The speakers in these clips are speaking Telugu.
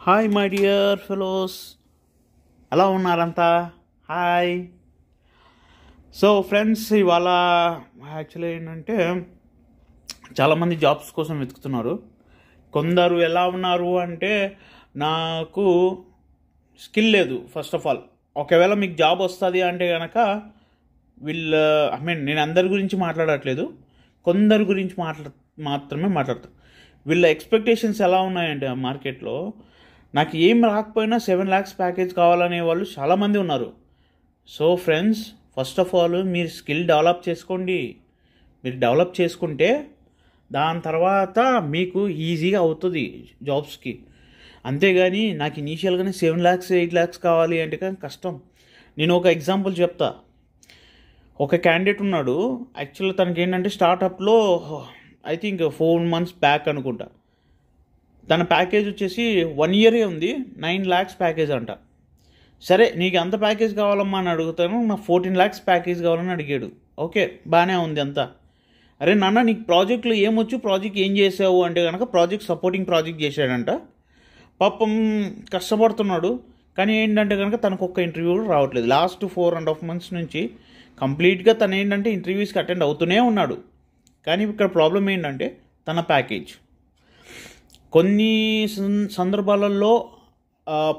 హాయ్ మై డియర్ ఫెలోస్, ఎలా ఉన్నారంతా? హాయ్. సో ఫ్రెండ్స్, ఇవాళ యాక్చువల్లీ ఏంటంటే చాలామంది జాబ్స్ కోసం వెతుకుతున్నారు. కొందరు ఎలా ఉన్నారు అంటే, నాకు స్కిల్ లేదు. ఫస్ట్ ఆఫ్ ఆల్, ఒకవేళ మీకు జాబ్ వస్తుంది అంటే కనుక నేను అందరి గురించి మాట్లాడట్లేదు, కొందరు గురించి మాత్రమే మాట్లాడతాను. వీళ్ళ ఎక్స్పెక్టేషన్స్ ఎలా ఉన్నాయంటే మార్కెట్లో, నాకు ఏం రాకపోయినా 7 lakhs ప్యాకేజ్ కావాలనే వాళ్ళు చాలామంది ఉన్నారు. So friends, first of all మీరు స్కిల్ డెవలప్ చేసుకోండి. మీరు డెవలప్ చేసుకుంటే దాని తర్వాత మీకు ఈజీగా అవుతుంది జాబ్స్కి. అంతేగాని నాకు ఇనీషియల్గానే 7 lakhs 8 lakhs కావాలి అంటే కానీ కష్టం. నేను ఒక ఎగ్జాంపుల్ చెప్తా. ఒక క్యాండిడేట్ ఉన్నాడు. యాక్చువల్గా తనకి ఏంటంటే స్టార్టప్లో ఐ థింక్ 4 months బ్యాక్ అనుకుంటా, తన ప్యాకేజ్ వచ్చేసి 1 year ఉంది, 9 lakhs ప్యాకేజ్ అంట. సరే, నీకు అంత ప్యాకేజ్ కావాలమ్మా అని అడుగుతాను. నాకు 14 lakhs ప్యాకేజ్ కావాలని అడిగాడు. ఓకే, బాగానే ఉంది అంతా. అరే నాన్న, నీకు ప్రాజెక్టులు ఏమొచ్చు, ప్రాజెక్ట్ ఏం చేసావు అంటే కనుక ప్రాజెక్ట్ సపోర్టింగ్ ప్రాజెక్ట్ చేశాడంట. పాపం కష్టపడుతున్నాడు. కానీ ఏంటంటే కనుక తనకు ఒక్క ఇంటర్వ్యూ కూడా రావట్లేదు. లాస్ట్ 4.5 months నుంచి కంప్లీట్గా తను ఏంటంటే ఇంటర్వ్యూస్కి అటెండ్ అవుతూనే ఉన్నాడు. కానీ ఇక్కడ ప్రాబ్లం ఏంటంటే తన ప్యాకేజ్. కొన్ని సందర్భాలలో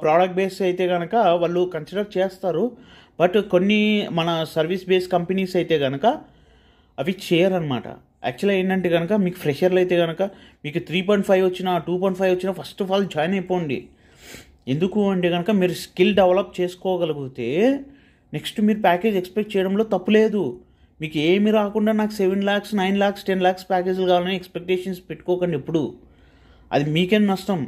ప్రోడక్ట్ బేస్ అయితే కనుక వాళ్ళు కన్సిడర్ చేస్తారు. బట్ కొన్ని మన సర్వీస్ బేస్ కంపెనీస్ అయితే కనుక అవి చేయరనమాట. యాక్చువల్గా ఏంటంటే కనుక మీకు ఫ్రెషర్లు అయితే కనుక మీకు 3.5 వచ్చినా 2.5 వచ్చినా ఫస్ట్ ఆఫ్ ఆల్ జాయిన్ అయిపోండి. ఎందుకు అంటే కనుక మీరు స్కిల్ డెవలప్ చేసుకోగలిగితే నెక్స్ట్ మీరు ప్యాకేజ్ ఎక్స్పెక్ట్ చేయడంలో తప్పు లేదు. మీకు ఏమి రాకుండా నాకు 7 lakhs 9 lakhs 10 lakhs ప్యాకేజీలు కావాలని ఎక్స్పెక్టేషన్స్ పెట్టుకోకండి ఎప్పుడు. అది మీకేం నష్టం.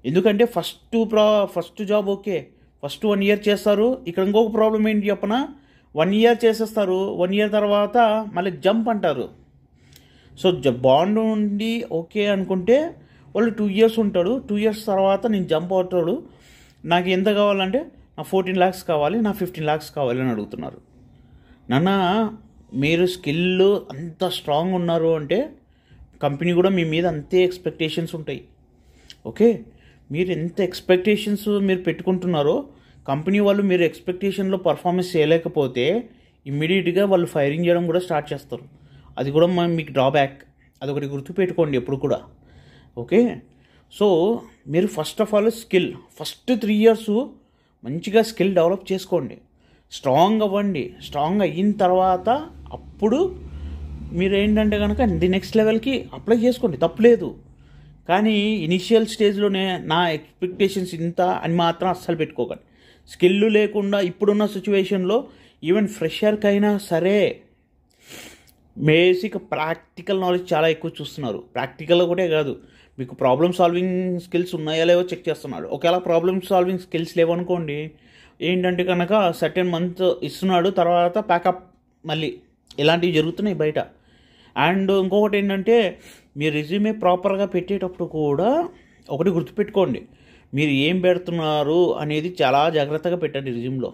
ఎందుకంటే first job okay, first 1 year చేస్తారు. ఇక్కడ ఇంకొక ప్రాబ్లం ఏంటి చెప్పనా, 1 year చేసేస్తారు. 1 year తర్వాత మళ్ళీ జంప్ అంటారు. సో బాండ్ ఉండి ఓకే అనుకుంటే వాళ్ళు 2 years ఉంటాడు. 2 years తర్వాత నేను జంప్ అవుతాడు. నాకు ఎంత కావాలంటే నా 14 lakhs కావాలి, నా 15 lakhs కావాలి అని అడుగుతున్నారు. నాన్న, మీరు స్కిల్ అంత స్ట్రాంగ్ ఉన్నారు అంటే కంపెనీ కూడా మీ మీద అంతే ఎక్స్పెక్టేషన్స్ ఉంటాయి. ఓకే, మీరు ఎంత ఎక్స్పెక్టేషన్స్ మీరు పెట్టుకుంటున్నారో కంపెనీ వాళ్ళు మీరు ఎక్స్పెక్టేషన్లో పర్ఫార్మెన్స్ చేయలేకపోతే ఇమ్మీడియట్గా వాళ్ళు ఫైరింగ్ చేయడం కూడా స్టార్ట్ చేస్తారు. అది కూడా మీకు డ్రాబ్యాక్. అదొకటి గుర్తుపెట్టుకోండి ఎప్పుడు కూడా. ఓకే, సో మీరు first of all first 3 years మంచిగా స్కిల్ డెవలప్ చేసుకోండి, స్ట్రాంగ్ అవ్వండి. స్ట్రాంగ్ అయిన తర్వాత అప్పుడు మీరు ఏంటంటే కనుక ది నెక్స్ట్ లెవెల్కి అప్లై చేసుకోండి, తప్పులేదు. కానీ ఇనిషియల్ స్టేజ్లోనే నా ఎక్స్పెక్టేషన్స్ ఇంత అని మాత్రం అస్సలు పెట్టుకోకండి. స్కిల్ లేకుండా ఇప్పుడున్న సిచ్యువేషన్లో ఈవెన్ ఫ్రెషర్కైనా సరే బేసిక్ ప్రాక్టికల్ నాలెడ్జ్ చాలా ఎక్కువ చూస్తున్నారు. ప్రాక్టికల్ ఒకటే కాదు, మీకు ప్రాబ్లమ్ సాల్వింగ్ స్కిల్స్ ఉన్నాయా లేవో చెక్ చేస్తున్నాడు. ఒకవేళ ప్రాబ్లమ్ సాల్వింగ్ స్కిల్స్ లేవనుకోండి, ఏంటంటే కనుక సర్టెన్ మంత్ ఇస్తున్నాడు, తర్వాత ప్యాకప్ మళ్ళీ ఇలాంటివి జరుగుతున్నాయి బయట. అండ్ ఇంకొకటి ఏంటంటే, మీ రెజ్యూమే ప్రాపర్గా పెట్టేటప్పుడు కూడా ఒకటి గుర్తుపెట్టుకోండి, మీరు ఏం పెడుతున్నారు అనేది చాలా జాగ్రత్తగా పెట్టండి రెజ్యూమ్లో.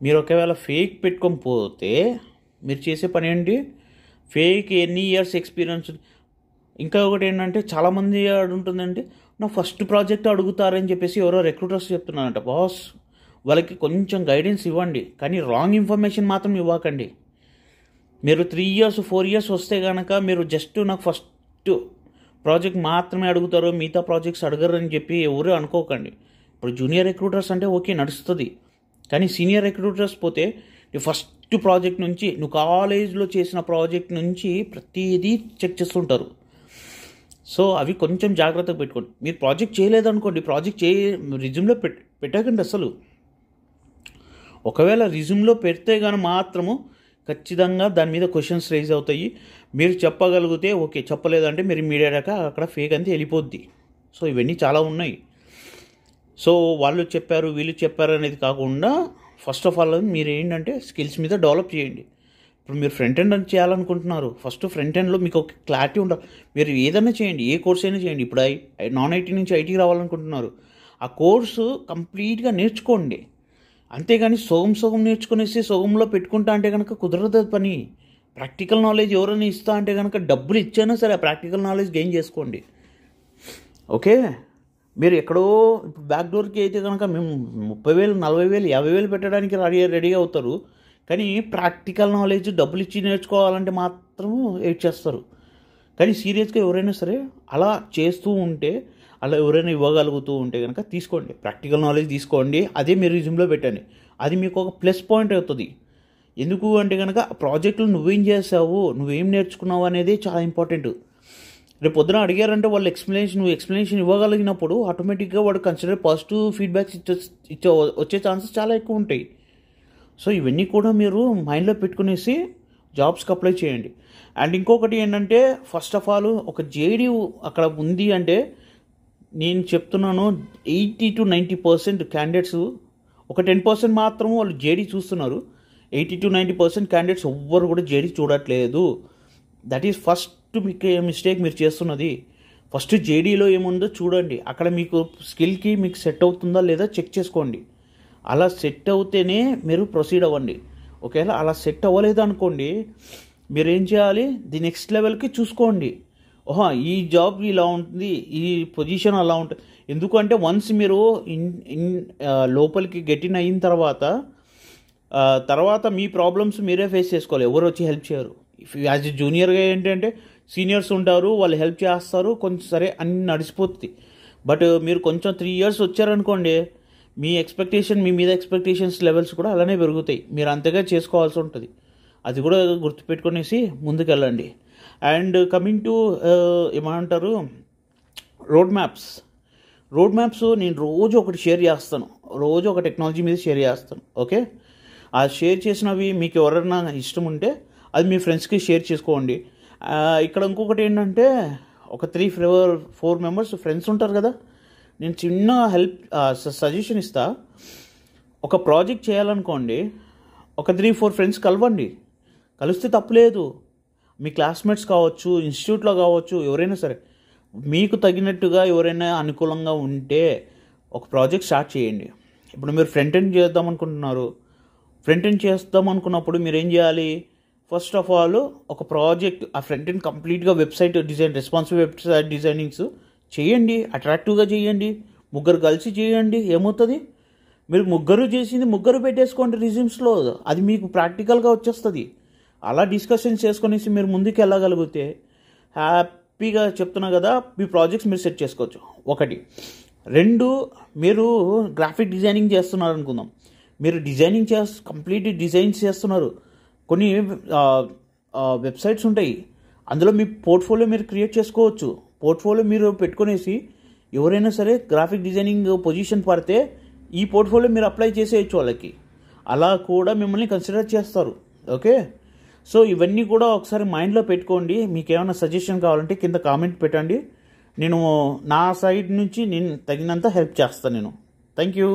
మీరు ఒకవేళ ఫేక్ పెట్టుకోకపోతే మీరు చేసే పని ఏంటి, ఫేక్ ఎన్ని ఇయర్స్ ఎక్స్పీరియన్స్. ఇంకా ఒకటి ఏంటంటే చాలామంది ఉంటుందంటే నా ఫస్ట్ ప్రాజెక్ట్ అడుగుతారని చెప్పేసి ఎవరో రిక్రూటర్స్ చెప్తున్నారంట. బాస్, వాళ్ళకి కొంచెం గైడెన్స్ ఇవ్వండి, కానీ రాంగ్ ఇన్ఫర్మేషన్ మాత్రం ఇవ్వకండి. మీరు 3 years 4 years వస్తే కనుక మీరు జస్ట్ నాకు ఫస్ట్ ప్రాజెక్ట్ మాత్రమే అడుగుతారు, మిగతా ప్రాజెక్ట్స్ అడగరు అని చెప్పి ఎవరు అనుకోకండి. ఇప్పుడు జూనియర్ రిక్రూటర్స్ అంటే ఓకే, నడుస్తుంది. కానీ సీనియర్ రిక్రూటర్స్ పోతే ఫస్ట్ ప్రాజెక్ట్ నుంచి, నువ్వు కాలేజ్లో చేసిన ప్రాజెక్ట్ నుంచి ప్రతిదీ చెక్ చేస్తుంటారు. సో అవి కొంచెం జాగ్రత్తగా పెట్టుకోండి. మీరు ప్రాజెక్ట్ చేయలేదనుకోండి, రిజ్యూమ్లో పెట్టకండి అసలు. ఒకవేళ రిజ్యూమ్లో పెడితే కానీ మాత్రము ఖచ్చితంగా దాని మీద క్వశ్చన్స్ రైజ్ అవుతాయి. మీరు చెప్పగలిగితే ఓకే, చెప్పలేదంటే మీరు ఇమీడియట్గా అక్కడ ఫేక్ అంతే వెళ్ళిపోద్ది. సో ఇవన్నీ చాలా ఉన్నాయి. సో వాళ్ళు చెప్పారు వీళ్ళు చెప్పారు అనేది కాకుండా ఫస్ట్ ఆఫ్ ఆల్ మీరు ఏంటంటే స్కిల్స్ మీద డెవలప్ చేయండి. ఇప్పుడు మీరు ఫ్రంట్ ఎండ్ అని చేయాలనుకుంటున్నారు, ఫస్ట్ ఫ్రంట్ ఎండ్లో మీకు ఒక క్లారిటీ ఉండాలి. మీరు ఏదైనా చేయండి, ఏ కోర్స్ అయినా చేయండి. ఇప్పుడు నాన్ ఐటీ నుంచి ఐటీకి రావాలనుకుంటున్నారు, ఆ కోర్సు కంప్లీట్గా నేర్చుకోండి. అంతేగాని సగం నేర్చుకునేసి సగంలో పెట్టుకుంటా అంటే కనుక కుదరదు పని. ప్రాక్టికల్ నాలెడ్జ్ ఎవరైనా ఇస్తా అంటే కనుక డబ్బులు ఇచ్చైనా సరే ఆ ప్రాక్టికల్ నాలెడ్జ్ గెయిన్ చేసుకోండి. ఓకే, మీరు ఎక్కడో ఇప్పుడు బ్యాక్ డోర్కి అయితే కనుక మేము 30,000 40,000 50,000 పెట్టడానికి రెడీ అవుతారు. కానీ ప్రాక్టికల్ నాలెడ్జ్ డబ్బులు ఇచ్చి నేర్చుకోవాలంటే మాత్రం వెయిట్ చేస్తారు. కానీ సీరియస్గా ఎవరైనా సరే అలా చేస్తూ ఉంటే, అలా ఎవరైనా ఇవ్వగలుగుతూ ఉంటే కనుక తీసుకోండి, ప్రాక్టికల్ నాలెడ్జ్ తీసుకోండి, అదే మీరు రిజ్యూమ్లో పెట్టండి. అది మీకు ఒక ప్లస్ పాయింట్ అవుతుంది. ఎందుకు అంటే కనుక ప్రాజెక్టులు నువ్వేం చేసావు, నువ్వేం నేర్చుకున్నావు అనేది చాలా ఇంపార్టెంట్. రేపు పొద్దున అడిగారంటే వాళ్ళు నువ్వు ఎక్స్ప్లెనేషన్ ఇవ్వగలిగినప్పుడు ఆటోమేటిక్గా వాడు కన్సిడర్ పాజిటివ్ ఫీడ్బ్యాక్స్ వచ్చే ఛాన్సెస్ చాలా ఎక్కువ ఉంటాయి. సో ఇవన్నీ కూడా మీరు మైండ్లో పెట్టుకునేసి జాబ్స్కి అప్లై చేయండి. అండ్ ఇంకొకటి ఏంటంటే, ఫస్ట్ ఆఫ్ ఆల్ ఒక జేడీ అక్కడ ఉంది అంటే నేను చెప్తున్నాను 80 to 90% క్యాండిడేట్స్, ఒక 10% మాత్రం వాళ్ళు జేడీ చూస్తున్నారు. 80 to 90% క్యాండిడేట్స్ ఎవ్వరు కూడా జేడీ చూడట్లేదు. దట్ ఈస్ ఫస్ట్ మిస్టేక్ మీరు చేస్తున్నది. ఫస్ట్ జేడీలో ఏముందో చూడండి, అక్కడ మీకు స్కిల్కి మీకు సెట్ అవుతుందా లేదా చెక్ చేసుకోండి. అలా సెట్ అవుతేనే మీరు ప్రొసీడ్ అవ్వండి. ఒకవేళ అలా సెట్ అవ్వలేదు అనుకోండి, మీరు ఏం చేయాలి, ది నెక్స్ట్ లెవెల్కి చూసుకోండి. ఓహో ఈ జాబ్ ఇలా ఉంటుంది, ఈ పొజిషన్ అలా ఉంటుంది. ఎందుకంటే వన్స్ మీరు లోపలికి గెటిన్ అయిన తర్వాత మీ ప్రాబ్లమ్స్ మీరే ఫేస్ చేసుకోవాలి, ఎవరు వచ్చి హెల్ప్ చేయరు. యాజ్ ఎ జూనియర్గా ఏంటంటే సీనియర్స్ ఉంటారు, వాళ్ళు హెల్ప్ చేస్తారు, కొంచెం సరే అన్ని నడిచిపోతుంది. బట్ మీరు కొంచెం 3 years వచ్చారనుకోండి, మీ మీద ఎక్స్పెక్టేషన్స్ లెవెల్స్ కూడా అలానే పెరుగుతాయి. మీరు అంతగా చేసుకోవాల్సి ఉంటుంది. అది కూడా గుర్తుపెట్టుకునేసి ముందుకెళ్ళండి. అండ్ కమింగ్ టు ఏమంటారు, రోడ్ మ్యాప్స్ నేను రోజు ఒకటి షేర్ చేస్తాను, రోజు ఒక టెక్నాలజీ మీద షేర్ చేస్తాను. ఓకే, ఆ షేర్ చేసినవి మీకు ఎవరైనా ఇష్టం ఉంటే అది మీ ఫ్రెండ్స్కి షేర్ చేసుకోండి. ఇక్కడ ఇంకొకటి ఏంటంటే, ఒక 3-4 members ఫ్రెండ్స్ ఉంటారు కదా, నేను చిన్న సజెషన్ ఇస్తా. ఒక ప్రాజెక్ట్ చేయాలనుకోండి, ఒక 3-4 ఫ్రెండ్స్ కలిస్తే తప్పులేదు. మీ క్లాస్మేట్స్ కావచ్చు, ఇన్స్టిట్యూట్లో కావచ్చు, ఎవరైనా సరే మీకు తగినట్టుగా ఎవరైనా అనుకూలంగా ఉంటే ఒక ప్రాజెక్ట్ స్టార్ట్ చేయండి. ఇప్పుడు మీరు ఫ్రంట్ ఎండ్ చేద్దాం అనుకున్నప్పుడు మీరు ఏం చేయాలి, ఫస్ట్ ఆఫ్ ఆల్ ఒక ప్రాజెక్ట్, ఆ ఫ్రంట్ ఎండ్ కంప్లీట్గా website design, responsive website designings చేయండి, అట్రాక్టివ్గా చేయండి, ముగ్గురు కలిసి చేయండి. ఏమవుతుంది, మీరు ముగ్గురు పెట్టేసుకోండి రిజ్యూమ్స్లో, అది మీకు ప్రాక్టికల్గా వచ్చేస్తుంది. అలా డిస్కషన్స్ చేసుకునేసి మీరు ముందుకు వెళ్ళగలిగితే హ్యాపీగా చెప్తున్నా కదా, మీ ప్రాజెక్ట్స్ మీరు సెట్ చేసుకోవచ్చు. 1. 2, మీరు గ్రాఫిక్ డిజైనింగ్ చేస్తున్నారు అనుకుందాం, మీరు కంప్లీట్ డిజైన్స్ చేస్తున్నారు. కొన్ని వెబ్సైట్స్ ఉంటాయి, అందులో మీ పోర్ట్ఫోలియో మీరు క్రియేట్ చేసుకోవచ్చు. పోర్ట్ఫోలియో మీరు పెట్టుకునేసి ఎవరైనా సరే గ్రాఫిక్ డిజైనింగ్ పొజిషన్ పడితే ఈ పోర్ట్ఫోలియో మీరు అప్లై చేసేయచ్చు వాళ్ళకి, అలా కూడా మిమ్మల్ని కన్సిడర్ చేస్తారు. ఓకే, సో ఇవన్నీ కూడా ఒకసారి మైండ్లో పెట్టుకోండి. మీకు ఏమైనా సజెషన్ కావాలంటే కింద కామెంట్ పెట్టండి, నేను నా సైడ్ నుంచి నేను తగినంత హెల్ప్ చేస్తాను. Thank you.